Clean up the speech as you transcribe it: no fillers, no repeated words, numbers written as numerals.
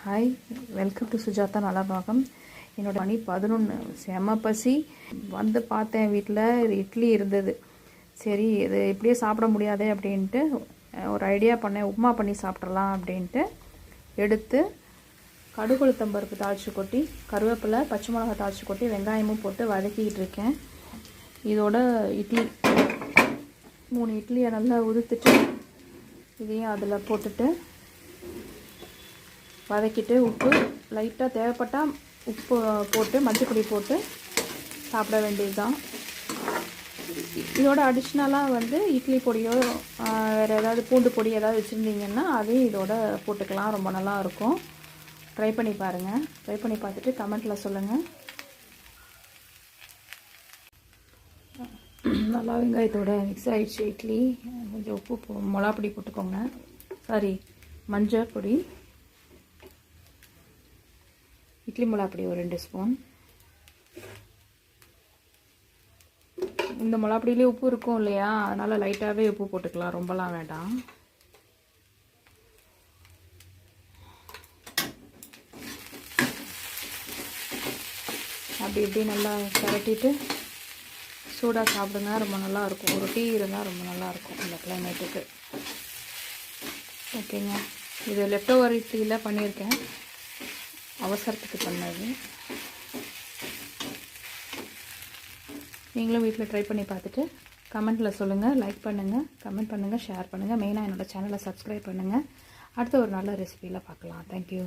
Hi, welcome to Sujatha Nalabagam. என்னோடய மணி 11. செம பசி. வந்து பார்த்தேன், வீட்டில் இட்லி இருந்தது. சரி, இது இப்படியே சாப்பிட முடியாதே அப்படின்ட்டு ஒரு ஐடியா பண்ணேன். உப்புமா பண்ணி சாப்பிட்றலாம் அப்படின்ட்டு எடுத்து கடுகுளுத்தம்பருப்பு தாளித்து கொட்டி, கருவேப்பிலை, பச்சை மிளகா தாளித்து கொட்டி, வெங்காயமும் போட்டு வதக்கிக்கிட்டு இருக்கேன். இதோட இட்லி 3 இட்லியை நல்லா உதுத்துட்டு இதையும் அதில் போட்டுட்டு வதக்கிட்டு உப்பு லைட்டாக தேவைப்பட்டால் உப்பு போட்டு மஞ்சப்பொடி போட்டு சாப்பிட வேண்டியது தான். இதோட அடிஷ்னலாக இட்லி பொடியோ வேறு ஏதாவது பூண்டு பொடி ஏதாவது வச்சுருந்தீங்கன்னா அதையும் இதோட போட்டுக்கலாம். ரொம்ப நல்லாயிருக்கும். ட்ரை பண்ணி பாருங்கள். ட்ரை பண்ணி பார்த்துட்டு கமெண்ட்டில் சொல்லுங்கள். நல்லா வெங்காயத்தோட மிக்ஸ் ஆகிடுச்சு இட்லி. கொஞ்சம் உப்பு மிளகாப்பொடி போட்டுக்கோங்க. சாரி, மஞ்சள் பொடி, இட்லி மிளகாப்பொடி ஒரு 2 ஸ்பூன். இந்த மிளகாப்பொடியிலே உப்பு இருக்கும் இல்லையா, அதனால் லைட்டாகவே உப்பு போட்டுக்கலாம், ரொம்பலாம் வேண்டாம். அப்படி இப்படி நல்லா கரட்டிட்டு சூடாக சாப்பிடுங்க. ரொம்ப நல்லாயிருக்கும். ஒரு டீ இருந்தால் ரொம்ப நல்லாயிருக்கும் இந்த கிளைமேட்டுக்கு. ஓகேங்க, இது லெஃப்ட் ஓவர் இட்லியில் பண்ணியிருக்கேன், அவசரத்துக்கு பண்ணது. நீங்களும் வீட்டில் ட்ரை பண்ணி பார்த்துட்டு கமெண்ட்டில் சொல்லுங்கள். லைக் பண்ணுங்கள், கமெண்ட் பண்ணுங்கள், ஷேர் பண்ணுங்கள். மெயினாக என்னோடய சேனலை சப்ஸ்கிரைப் பண்ணுங்கள். அடுத்த ஒரு நல்ல ரெசிபியில் பார்க்கலாம். தேங்க்யூ.